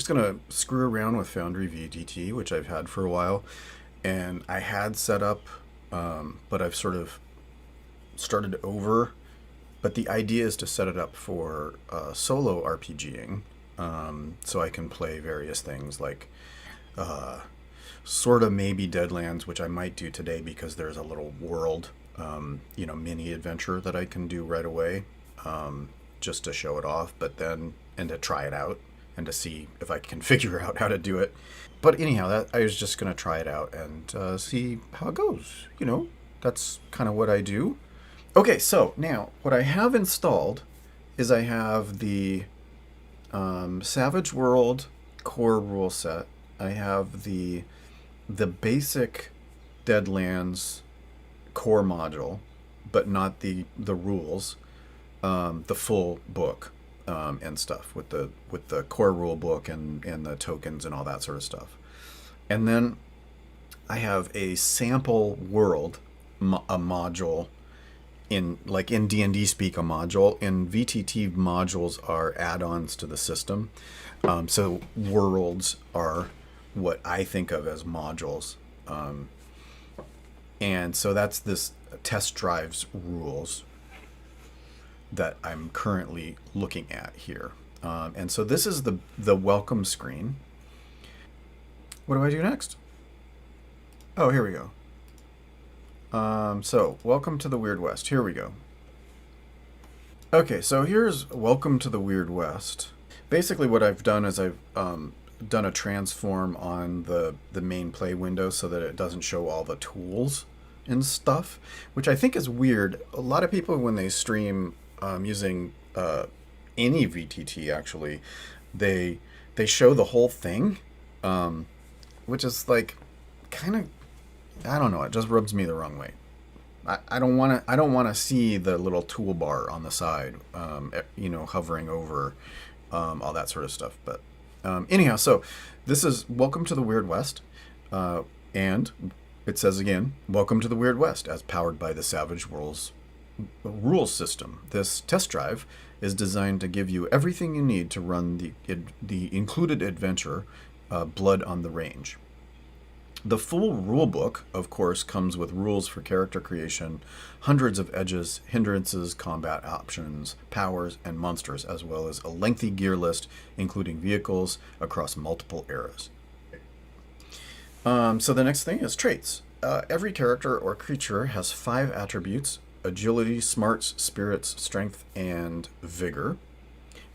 just going to screw around with Foundry VTT, which I've had for a while. And I had set up, but I've sort of started over. But the idea is to set it up for solo RPGing, so I can play various things like sort of maybe Deadlands, which I might do today because there's a little world, mini adventure that I can do right away, just to show it off, but then, and to try it out and to see if I can figure out how to do it. But anyhow, I was just going to try it out and see how it goes. That's kind of what I do. Okay, so now what I have installed is I have the Savage World core rule set. I have the basic Deadlands core module, but not the rules, the full book and stuff with the core rule book and the tokens and all that sort of stuff. And then I have a sample world, a module. In D&D speak, a module. In VTT, modules are add-ons to the system. So worlds are what I think of as modules. And so that's this test drive's rules that I'm currently looking at here. And so this is the welcome screen. What do I do next? Oh, here we go. So, welcome to the Weird West. Here we go. Okay, so here's welcome to the Weird West. Basically what I've done is I've done a transform on the main play window so that it doesn't show all the tools and stuff, which I think is weird. A lot of people, when they stream using any VTT, actually, they show the whole thing, which is like kind of, I don't know, it just rubs me the wrong way. I don't want to see the little toolbar on the side, hovering over all that sort of stuff. But anyhow, so this is Welcome to the Weird West, and it says again, Welcome to the Weird West, as powered by the Savage Worlds rules system. This test drive is designed to give you everything you need to run the included adventure, Blood on the Range. The full rulebook, of course, comes with rules for character creation, hundreds of edges, hindrances, combat options, powers, and monsters, as well as a lengthy gear list, including vehicles across multiple eras. So the next thing is traits. Every character or creature has 5 attributes: agility, smarts, spirits, strength, and vigor,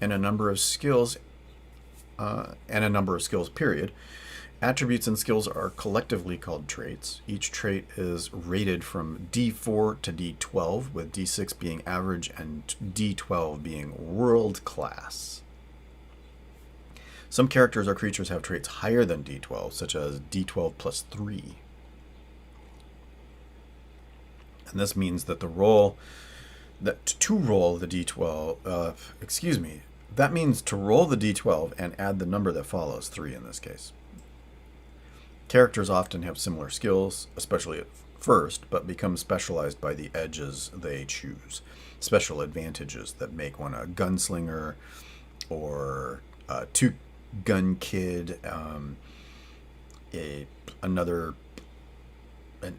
and a number of skills, period. Attributes and skills are collectively called traits. Each trait is rated from D4 to D12, with D6 being average and D12 being world class. Some characters or creatures have traits higher than D12, such as D12 plus 3. And this means that to roll the D12, that means to roll the D12 and add the number that follows, 3 in this case. Characters often have similar skills, especially at first, but become specialized by the edges they choose. Special advantages that make one a gunslinger or a two-gun kid, an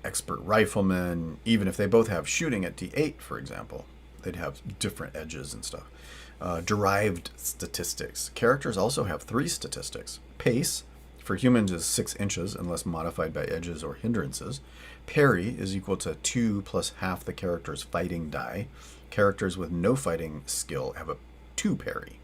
expert rifleman. Even if they both have shooting at D8, for example, they'd have different edges and stuff. Derived statistics. Characters also have 3 statistics. Pace, for humans, is 6 inches unless modified by edges or hindrances. Parry is equal to 2 plus half the character's fighting die. Characters with no fighting skill have a 2 parry.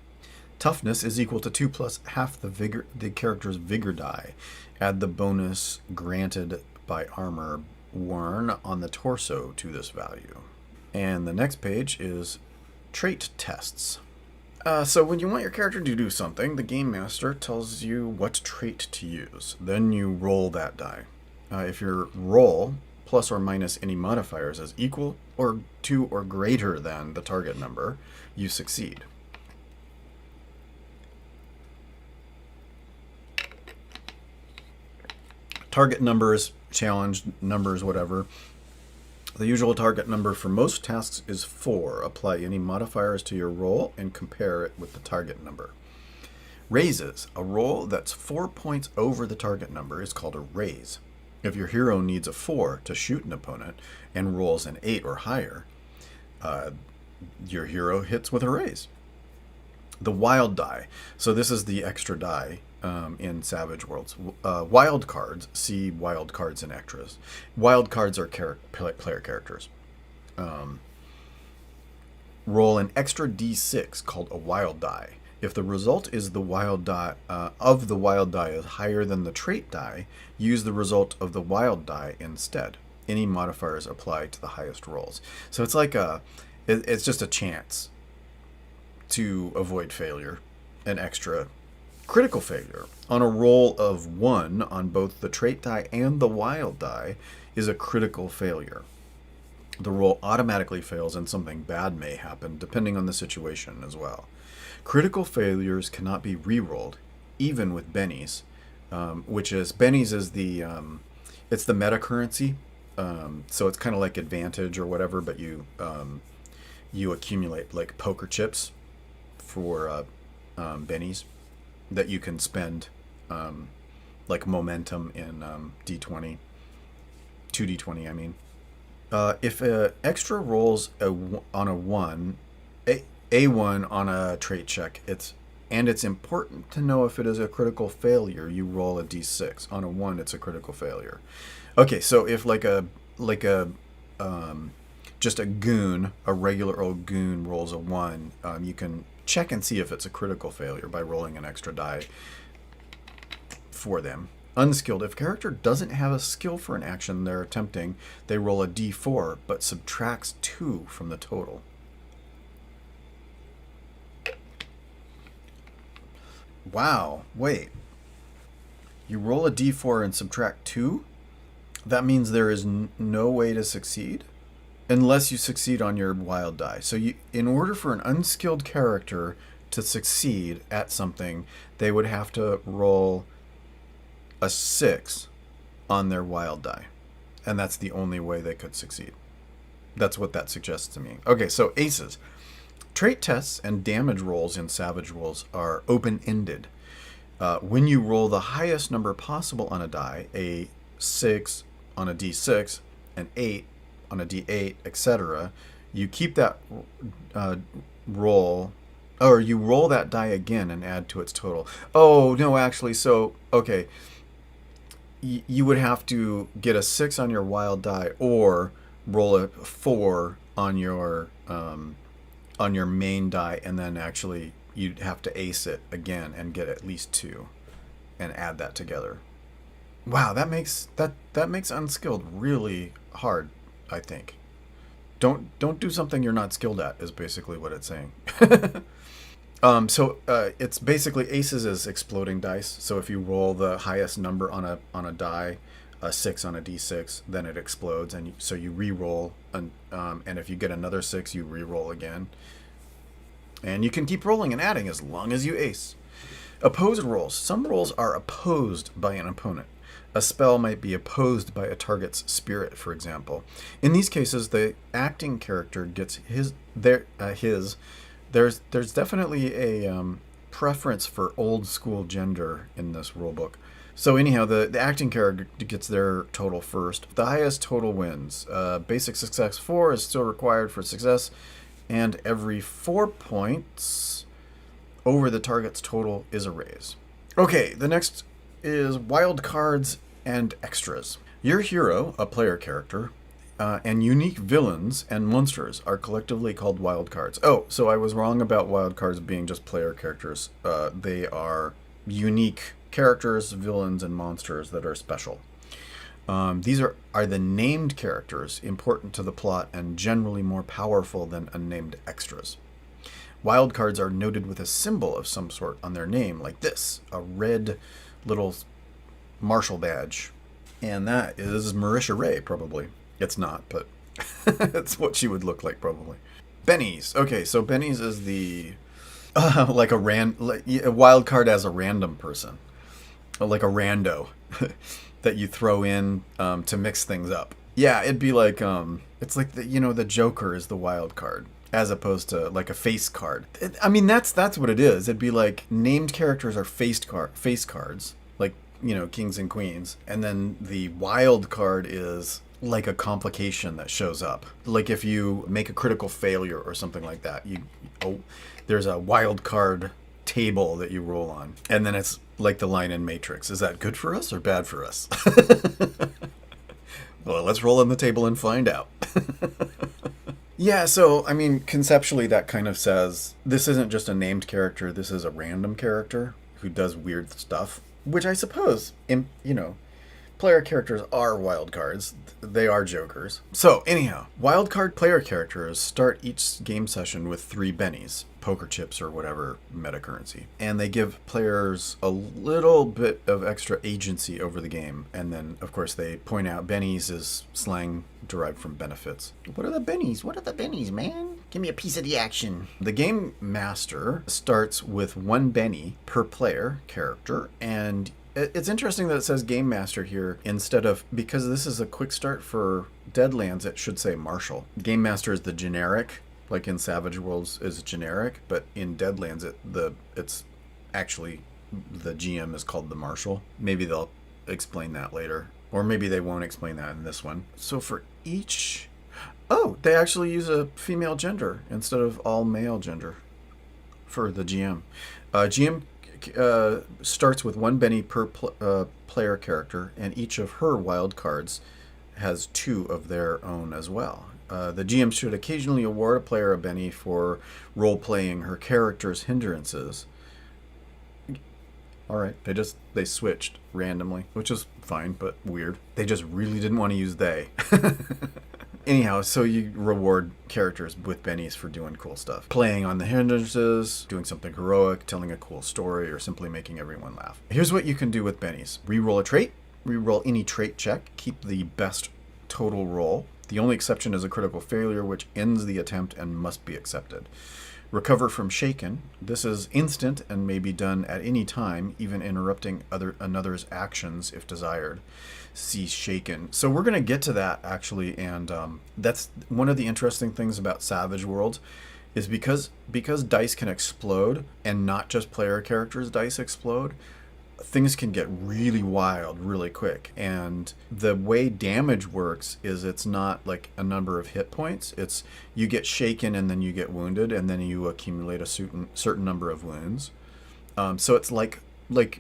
Toughness is equal to 2 plus half the character's vigor die. Add the bonus granted by armor worn on the torso to this value. And the next page is trait tests. So when you want your character to do something, the Game Master tells you what trait to use. Then you roll that die. If your roll, plus or minus any modifiers, is equal or to or greater than the target number, you succeed. Target numbers, challenge numbers, whatever. The usual target number for most tasks is 4. Apply any modifiers to your roll and compare it with the target number. Raises. A roll that's 4 points over the target number is called a raise. If your hero needs a 4 to shoot an opponent and rolls an 8 or higher, your hero hits with a raise. The wild die. So this is the extra die in Savage Worlds. Wild cards. See wild cards in extras. Wild cards are player characters. Roll an extra d6 called a wild die. If the result is the wild die of the wild die is higher than the trait die, use the result of the wild die instead. Any modifiers apply to the highest rolls. So it's like it's just a chance to avoid failure, an extra critical failure. On a roll of 1 on both the trait die and the wild die is a critical failure. The roll automatically fails and something bad may happen depending on the situation as well. Critical failures cannot be re-rolled, even with bennies, which is, bennies is the, it's the meta currency. So it's kind of like advantage or whatever, but you accumulate like poker chips for bennies that you can spend like momentum in D20, 2D20, I mean. If extra rolls on a 1, A1 on a trait check, it's important to know if it is a critical failure, you roll a d6. On a 1, it's a critical failure. Okay, so if just a goon, a regular old goon rolls a 1, you can check and see if it's a critical failure by rolling an extra die for them. Unskilled. If a character doesn't have a skill for an action they're attempting, they roll a d4, but subtracts 2 from the total. Wow, wait. You roll a d4 and subtract 2? That means there is no way to succeed? Unless you succeed on your wild die. So in order for an unskilled character to succeed at something, they would have to roll a 6 on their wild die. And that's the only way they could succeed. That's what that suggests to me. Okay, so aces. Trait tests and damage rolls in Savage Worlds are open-ended. When you roll the highest number possible on a die, a 6 on a d6, an 8 on a d8, etc., you keep that roll, or you roll that die again and add to its total. Oh, no, actually, so, okay. You would have to get a 6 on your wild die or roll a 4 on your main die, and then actually you'd have to ace it again and get at least 2 and add that together. Wow, that makes unskilled really hard, I think. Don't do something you're not skilled at is basically what it's saying. It's basically aces is exploding dice. So if you roll the highest number on a die, a 6 on a d6, then it explodes, and so you re-roll, and if you get another 6, you re-roll again. And you can keep rolling and adding as long as you ace. Opposed rolls. Some rolls are opposed by an opponent. A spell might be opposed by a target's spirit, for example. In these cases, the acting character gets there's definitely a preference for old school gender in this rulebook. So anyhow, the acting character gets their total first. The highest total wins. Basic success 4 is still required for success, and every 4 points over the target's total is a raise. Okay, the next is wild cards and extras. Your hero, a player character, and unique villains and monsters are collectively called wild cards. Oh, so I was wrong about wild cards being just player characters. They are unique characters, villains, and monsters that are special. These are the named characters important to the plot and generally more powerful than unnamed extras. Wild cards are noted with a symbol of some sort on their name, like this, a red little marshal badge. And that is Marisha Ray, probably. It's not, but it's what she would look like, probably. Bennies. Okay, so Bennies is the like a wild card as a random person, like a rando that you throw in to mix things up. Yeah, it'd be like it's like the Joker is the wild card. as opposed to like a face card. I mean, that's what it is. It'd be like named characters are face cards, like, you know, kings and queens, and then the wild card is like a complication that shows up. Like if you make a critical failure or something like that, there's a wild card table that you roll on, and then it's like the line in Matrix. Is that good for us or bad for us? Well, let's roll on the table and find out. Yeah, so, I mean, conceptually that kind of says this isn't just a named character, this is a random character who does weird stuff, which I suppose, you know, player characters are wild cards. They are jokers. So, anyhow, wild card player characters start each game session with 3 bennies, poker chips or whatever meta currency. And they give players a little bit of extra agency over the game. And then, of course, they point out bennies is slang derived from benefits. What are the bennies? What are the bennies, man? Give me a piece of the action. The game master starts with 1 benny per player character, and it's interesting that it says Game Master here instead of, because this is a quick start for Deadlands, it should say Marshal. Game Master is the generic, like in Savage Worlds is generic, but in Deadlands it's actually, the GM is called the Marshal. Maybe they'll explain that later, or maybe they won't explain that in this one. So for each, they actually use a female gender instead of all male gender for the GM. GM starts with 1 benny per player character, and each of her wild cards has 2 of their own as well. The GM should occasionally award a player a benny for role-playing her character's hindrances. All right, they switched randomly, which is fine, but weird. They just really didn't want to use they. Anyhow, so you reward characters with bennies for doing cool stuff. Playing on the hindrances, doing something heroic, telling a cool story, or simply making everyone laugh. Here's what you can do with bennies. Reroll a trait, reroll any trait check, keep the best total roll. The only exception is a critical failure, which ends the attempt and must be accepted. Recover from shaken. This is instant and may be done at any time, even interrupting another's actions if desired. See shaken. So we're going to get to that actually, and that's one of the interesting things about Savage Worlds is because dice can explode, and not just player characters' dice explode, things can get really wild really quick. And the way damage works is it's not like a number of hit points. It's you get shaken and then you get wounded, and then you accumulate a certain number of wounds. So it's like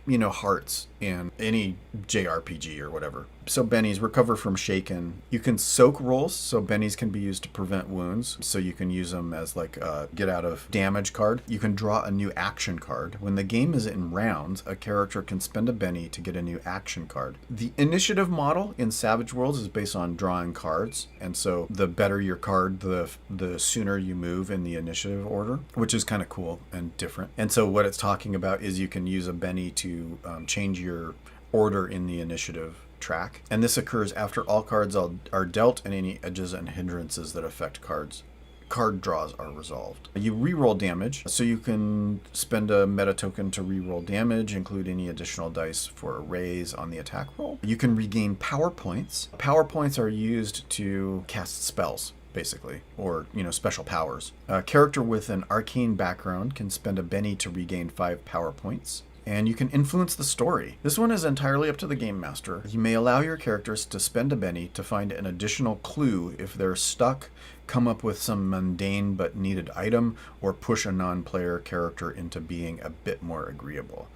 you know, hearts in any JRPG or whatever. So bennies, recover from shaken. You can soak rolls, so bennies can be used to prevent wounds. So you can use them as like a get out of damage card. You can draw a new action card. When the game is in rounds, a character can spend a benny to get a new action card. The initiative model in Savage Worlds is based on drawing cards, and so the better your card, the sooner you move in the initiative order, which is kind of cool and different. And so what it's talking about is you can use a benny to change your order in the initiative track, and this occurs after all cards are dealt and any edges and hindrances that affect card draws are resolved. You reroll damage, so you can spend a meta token to reroll damage, include any additional dice for a raise on the attack roll. You can regain power points. Power points are used to cast spells, basically, or, you know, special powers. A character with an arcane background can spend a benny to regain 5 power points. And you can influence the story. This one is entirely up to the game master. You may allow your characters to spend a benny to find an additional clue if they're stuck, come up with some mundane but needed item, or push a non-player character into being a bit more agreeable.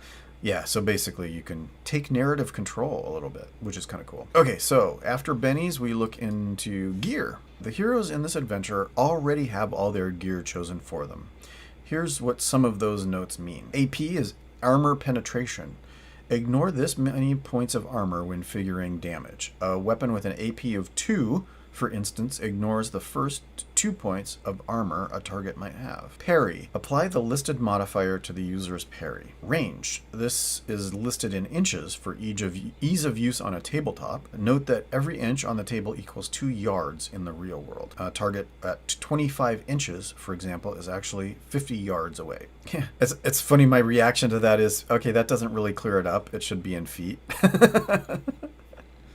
Yeah, so basically you can take narrative control a little bit, which is kind of cool. Okay, so after bennies, we look into gear. The heroes in this adventure already have all their gear chosen for them. Here's what some of those notes mean. AP is armor penetration. Ignore this many points of armor when figuring damage. A weapon with an AP of 2, for instance, ignores the first 2 points of armor a target might have. Parry. Apply the listed modifier to the user's parry. Range. This is listed in inches for ease of use on a tabletop. Note that every inch on the table equals 2 yards in the real world. A target at 25 inches, for example, is actually 50 yards away. It's funny, my reaction to that is, okay, that doesn't really clear it up. It should be in feet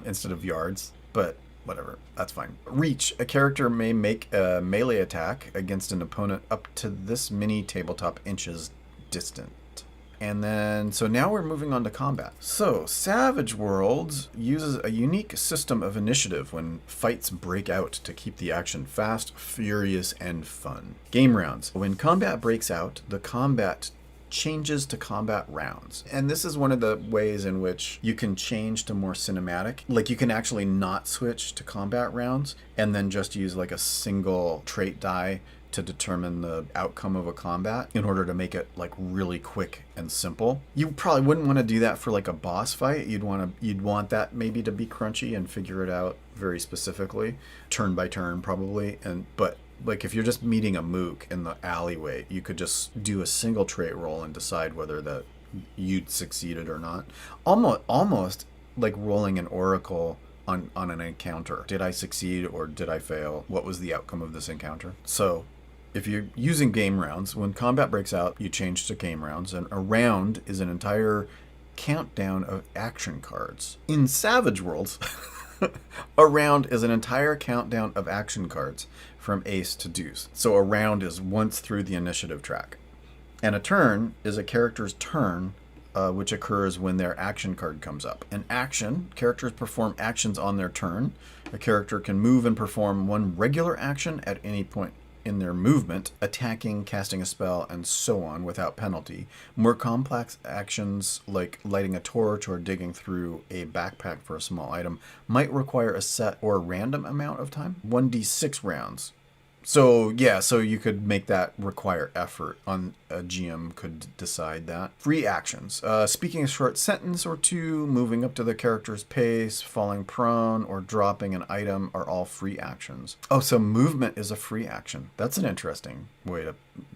instead of yards. But whatever. That's fine. Reach. A character may make a melee attack against an opponent up to this many tabletop inches distant. And then, so now we're moving on to combat. So, Savage Worlds uses a unique system of initiative when fights break out to keep the action fast, furious, and fun. Game rounds. When combat breaks out, the combat changes to combat rounds. And this is one of the ways in which you can change to more cinematic. Like you can actually not switch to combat rounds and then just use like a single trait die to determine the outcome of a combat in order to make it like really quick and simple. You probably wouldn't want to do that for like a boss fight. You'd want that maybe to be crunchy and figure it out very specifically, turn by turn probably. But like if you're just meeting a mook in the alleyway, you could just do a single trait roll and decide whether that you'd succeeded or not. Almost like rolling an oracle on an encounter. Did I succeed or did I fail? What was the outcome of this encounter? So if you're using game rounds, when combat breaks out, you change to game rounds, and a round is an entire countdown of action cards. In Savage Worlds, a round is an entire countdown of action cards from ace to deuce. So a round is once through the initiative track. And a turn is a character's turn, which occurs when their action card comes up. An action, characters perform actions on their turn. A character can move and perform one regular action at any point in their movement, attacking, casting a spell, and so on without penalty. More complex actions like lighting a torch or digging through a backpack for a small item might require a set or random amount of time. 1d6 rounds. So yeah, so you could make that require effort. On a GM could decide that. Free actions. Speaking a short sentence or two, moving up to the character's pace, falling prone, or dropping an item are all free actions. Oh, so movement is a free action. That's an interesting way to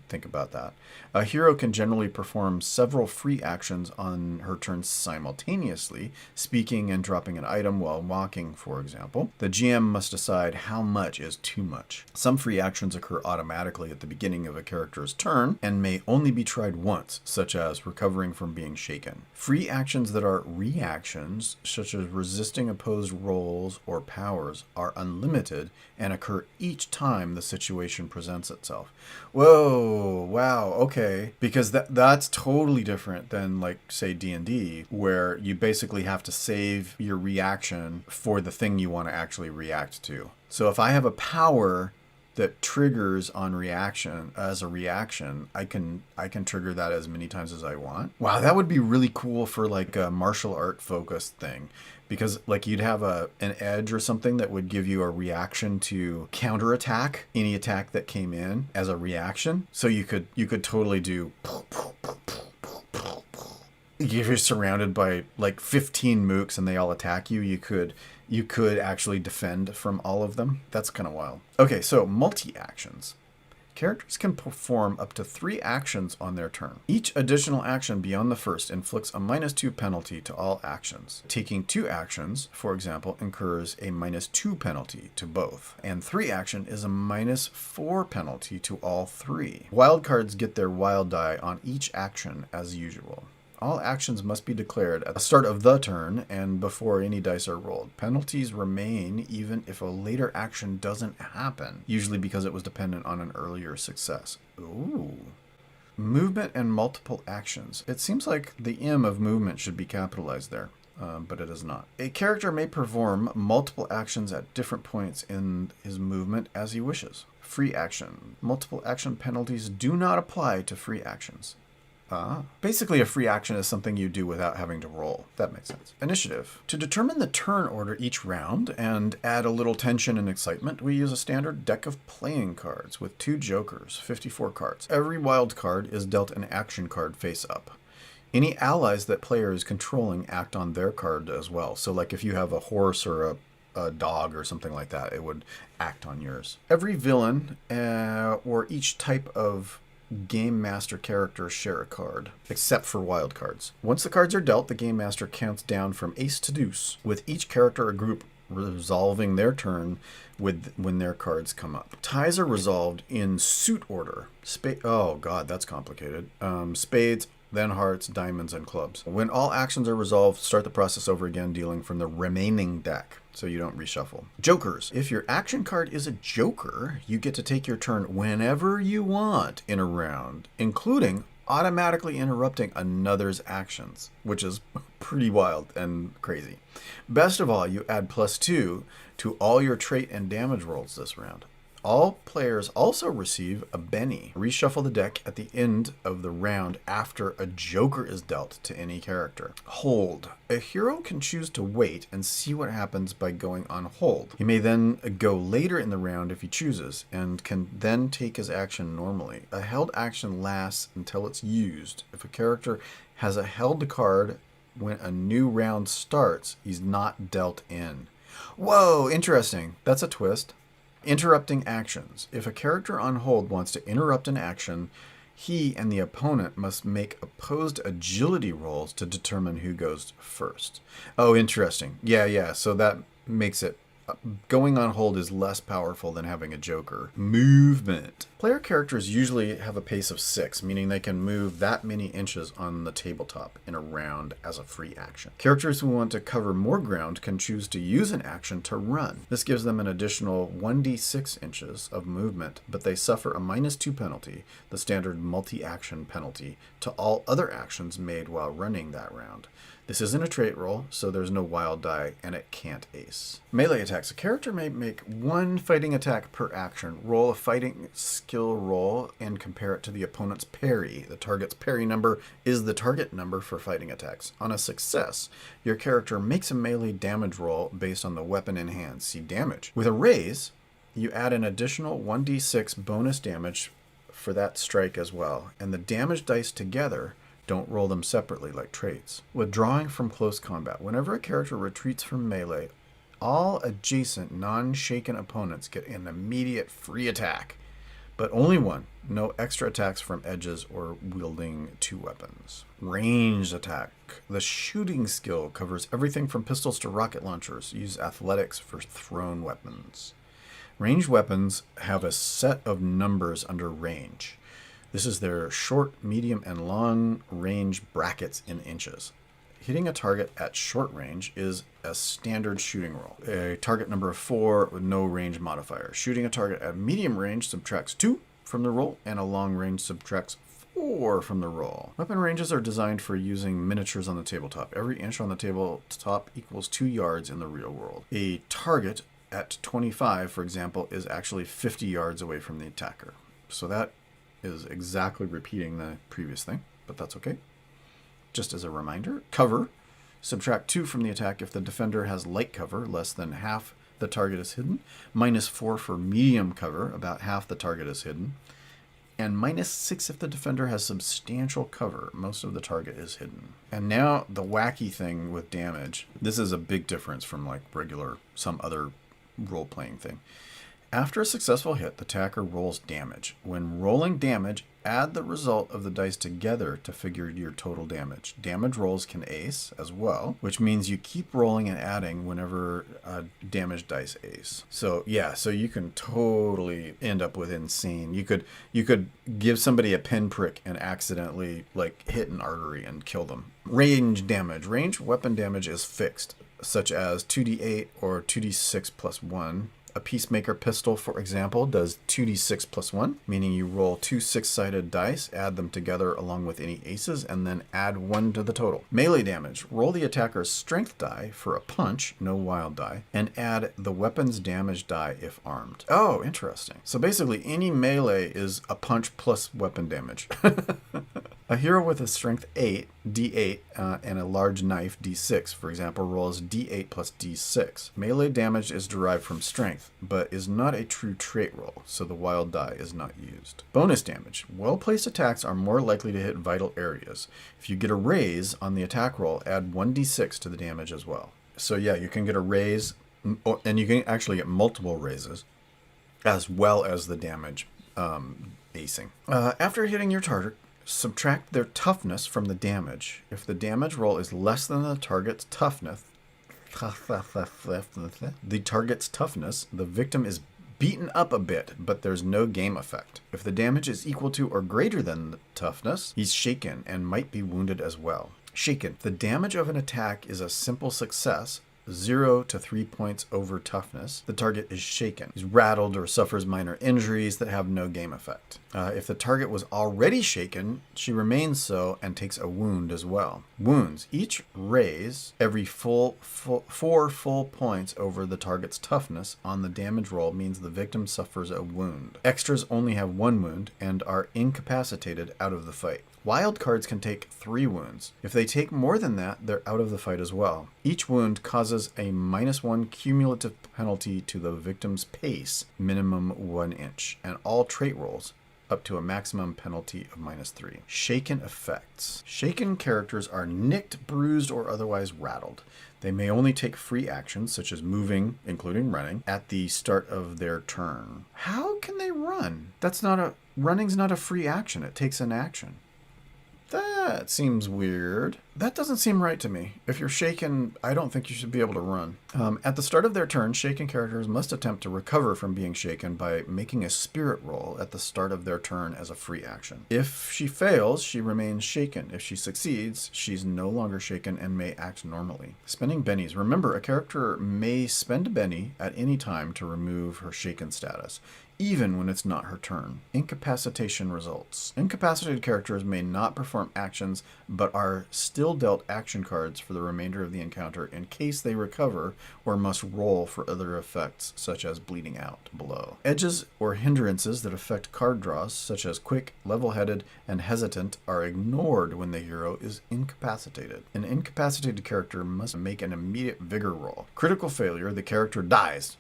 think about that. A hero can generally perform several free actions on her turn simultaneously, speaking and dropping an item while walking, for example. The GM must decide how much is too much. Some free actions occur automatically at the beginning of a character's turn and may only be tried once, such as recovering from being shaken. Free actions that are reactions, such as resisting opposed rolls or powers, are unlimited and occur each time the situation presents itself. Whoa, wow, okay. Because that's totally different than, like, say, D&D, where you basically have to save your reaction for the thing you want to actually react to. So if I have a power that triggers on reaction as a reaction, I can trigger that as many times as I want. Wow, that would be really cool for like a martial art focused thing, because like you'd have an edge or something that would give you a reaction to counterattack any attack that came in as a reaction. So you could totally do. If you're surrounded by like 15 mooks and they all attack you, you could actually defend from all of them. That's kind of wild. Okay, so multi-actions. Characters can perform up to 3 actions on their turn. Each additional action beyond the first inflicts a -2 penalty to all actions. Taking 2 actions, for example, incurs a -2 penalty to both. And 3 action is a -4 penalty to all 3. Wild cards get their wild die on each action as usual. All actions must be declared at the start of the turn and before any dice are rolled. Penalties remain even if a later action doesn't happen, usually because it was dependent on an earlier success. Ooh. Movement and multiple actions. It seems like the M of movement should be capitalized there, but it is not. A character may perform multiple actions at different points in his movement as he wishes. Free action. Multiple action penalties do not apply to free actions. Basically, a free action is something you do without having to roll. That makes sense. Initiative. To determine the turn order each round and add a little tension and excitement, we use a standard deck of playing cards with 2 jokers, 54 cards. Every wild card is dealt an action card face up. Any allies that player is controlling act on their card as well. So like if you have a horse or a dog or something like that, it would act on yours. Every villain or each type of Game Master characters share a card, except for wild cards. Once the cards are dealt, the Game Master counts down from ace to deuce, with each character or group resolving their turn when their cards come up. Ties are resolved in suit order. Oh god, that's complicated. Spades then hearts, diamonds, and clubs. When all actions are resolved, start the process over again, dealing from the remaining deck, so you don't reshuffle. Jokers. If your action card is a joker, you get to take your turn whenever you want in a round, including automatically interrupting another's actions, which is pretty wild and crazy. Best of all, you add +2 to all your trait and damage rolls this round. All players also receive a Benny. Reshuffle the deck at the end of the round after a joker is dealt to any character. Hold. A hero can choose to wait and see what happens by going on hold. He may then go later in the round if he chooses, and can then take his action normally. A held action lasts until it's used. If a character has a held card when a new round starts, he's not dealt in. Whoa, interesting. That's a twist. Interrupting actions. If a character on hold wants to interrupt an action, he and the opponent must make opposed agility rolls to determine who goes first. Oh, interesting. Yeah. So that makes it going on hold is less powerful than having a joker. Movement. Player characters usually have a pace of 6, meaning they can move that many inches on the tabletop in a round as a free action. Characters who want to cover more ground can choose to use an action to run. This gives them an additional 1d6 inches of movement, but they suffer a -2 penalty, the standard multi-action penalty, to all other actions made while running that round. This isn't a trait roll, so there's no wild die, and it can't ace. Melee attacks. A character may make one fighting attack per action. Roll a fighting skill roll and compare it to the opponent's parry. The target's parry number is the target number for fighting attacks. On a success, your character makes a melee damage roll based on the weapon in hand. See damage. With a raise, you add an additional 1d6 bonus damage for that strike as well, and the damage dice together. Don't roll them separately like traits. Withdrawing from close combat. Whenever a character retreats from melee, all adjacent non-shaken opponents get an immediate free attack, but only one. No extra attacks from edges or wielding 2 weapons. Ranged attack. The shooting skill covers everything from pistols to rocket launchers. Use athletics for thrown weapons. Ranged weapons have a set of numbers under range. This is their short, medium, and long range brackets in inches. Hitting a target at short range is a standard shooting roll. A target number of 4 with no range modifier. Shooting a target at medium range subtracts 2 from the roll, and a long range subtracts 4 from the roll. Weapon ranges are designed for using miniatures on the tabletop. Every inch on the tabletop equals 2 yards in the real world. A target at 25, for example, is actually 50 yards away from the attacker. So that is exactly repeating the previous thing, but that's okay. Just as a reminder, cover. Subtract 2 from the attack if the defender has light cover, less than half the target is hidden. -4 for medium cover, about half the target is hidden. And -6 if the defender has substantial cover, most of the target is hidden. And now the wacky thing with damage. This is a big difference from like some other role-playing thing. After a successful hit, the attacker rolls damage. When rolling damage, add the result of the dice together to figure your total damage. Damage rolls can ace as well, which means you keep rolling and adding whenever damage dice ace. So yeah, so you can totally end up with insane. You could give somebody a pinprick and accidentally like hit an artery and kill them. Range damage. Range weapon damage is fixed, such as 2d8 or 2d6 plus 1. A Peacemaker pistol, for example, does 2d6 plus 1, meaning you roll 2 6-sided dice, add them together along with any aces, and then add 1 to the total. Melee damage. Roll the attacker's strength die for a punch, no wild die, and add the weapon's damage die if armed. Oh, interesting. So basically, any melee is a punch plus weapon damage. A hero with a strength 8, d8, and a large knife, d6, for example, rolls d8 plus d6. Melee damage is derived from strength, but is not a true trait roll, so the wild die is not used. Bonus damage. Well-placed attacks are more likely to hit vital areas. If you get a raise on the attack roll, add 1d6 to the damage as well. So yeah, you can get a raise, and you can actually get multiple raises, as well as the damage acing. After hitting your target, subtract their toughness from the damage. If the damage roll is less than the target's toughness, the victim is beaten up a bit, but there's no game effect. If the damage is equal to or greater than the toughness, he's shaken and might be wounded as well. Shaken. The damage of an attack is a simple success, 0 to 3 points over toughness. The target is shaken. He's rattled or suffers minor injuries that have no game effect. If the target was already shaken, she remains so and takes a wound as well. Wounds. Each raise every 4 full points over the target's toughness on the damage roll means the victim suffers a wound. Extras only have 1 wound and are incapacitated out of the fight. Wild cards can take 3 wounds. If they take more than that, they're out of the fight as well. Each wound causes a -1 cumulative penalty to the victim's pace, minimum 1 inch, and all trait rolls up to a maximum penalty of -3. Shaken effects. Shaken characters are nicked, bruised, or otherwise rattled. They may only take free actions, such as moving, including running, at the start of their turn. How can they run? Running's not a free action. It takes an action. That seems weird. That doesn't seem right to me. If you're shaken, I don't think you should be able to run. At the start of their turn, shaken characters must attempt to recover from being shaken by making a spirit roll at the start of their turn as a free action. If she fails, she remains shaken. If she succeeds, she's no longer shaken and may act normally. Spending bennies. Remember, a character may spend a benny at any time to remove her shaken status, even when it's not her turn. Incapacitation results. Incapacitated characters may not perform actions, but are still dealt action cards for the remainder of the encounter in case they recover or must roll for other effects, such as bleeding out below. Edges or hindrances that affect card draws, such as quick, level-headed, and hesitant, are ignored when the hero is incapacitated. An incapacitated character must make an immediate vigor roll. Critical failure, the character dies.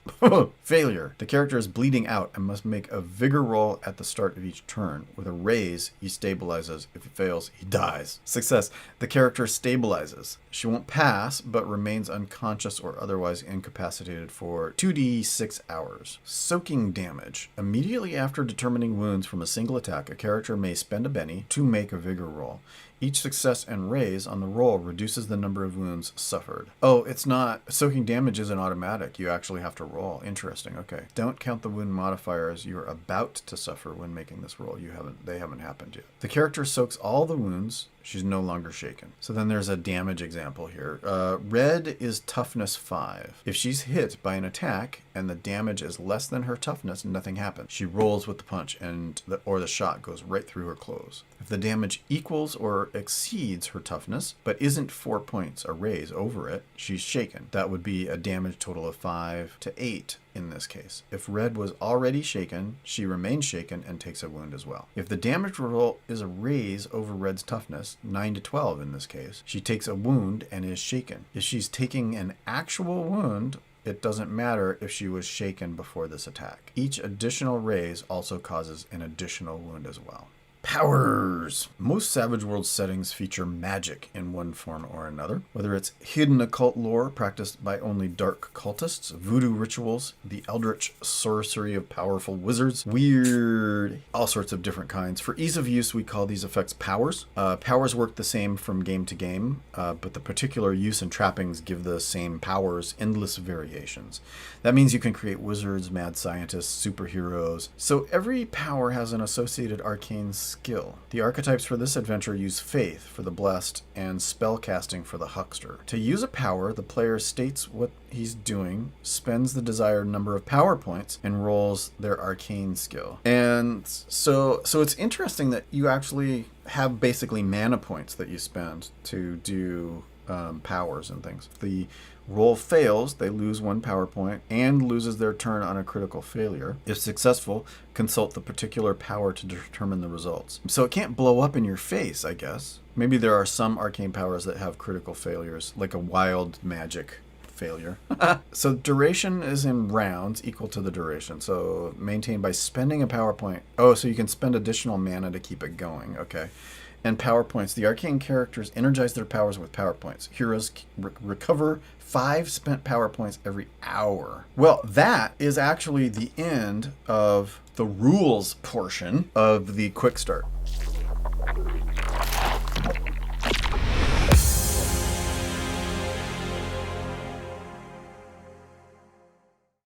Failure, the character is bleeding out and must make a vigor roll at the start of each turn. With a raise, he stabilizes. If he fails, he dies. Success, the character stabilizes. She won't pass, but remains unconscious or otherwise incapacitated for 2d6 hours. Soaking damage. Immediately after determining wounds from a single attack, a character may spend a benny to make a vigor roll. Each success and raise on the roll reduces the number of wounds suffered. Oh, it's not. Soaking damage isn't automatic. You actually have to roll. Interesting. Okay. Don't count the wound modifiers you're about to suffer when making this roll. They haven't happened yet. The character soaks all the wounds. She's no longer shaken. So then there's a damage example here. Red is toughness 5. If she's hit by an attack and the damage is less than her toughness, nothing happens. She rolls with the punch or the shot goes right through her clothes. If the damage equals or exceeds her toughness, but isn't 4 points, a raise over it, she's shaken. That would be a damage total of 5 to 8 in this case. If Red was already shaken, she remains shaken and takes a wound as well. If the damage roll is a raise over Red's toughness, 9 to 12 in this case, she takes a wound and is shaken. If she's taking an actual wound, it doesn't matter if she was shaken before this attack. Each additional raise also causes an additional wound as well. Powers! Most Savage Worlds settings feature magic in one form or another, whether it's hidden occult lore practiced by only dark cultists, voodoo rituals, the eldritch sorcery of powerful wizards, weird, all sorts of different kinds. For ease of use, we call these effects powers. Powers work the same from game to game, but the particular use and trappings give the same powers endless variations. That means you can create wizards, mad scientists, superheroes. So every power has an associated arcane skill. The archetypes for this adventure use faith for the blessed and spellcasting for the huckster. To use a power, the player states what he's doing, spends the desired number of power points, and rolls their arcane skill. And so it's interesting that you actually have basically mana points that you spend to do powers and things. The roll fails, they lose 1 power point and loses their turn on a critical failure. If successful, consult the particular power to determine the results. So it can't blow up in your face, I guess. Maybe there are some arcane powers that have critical failures, like a wild magic failure. So duration is in rounds equal to the duration. So maintained by spending a power point. Oh, so you can spend additional mana to keep it going. Okay. And power points. The arcane characters energize their powers with power points. Heroes recover 5 spent power points every hour. Well, that is actually the end of the rules portion of the quick start.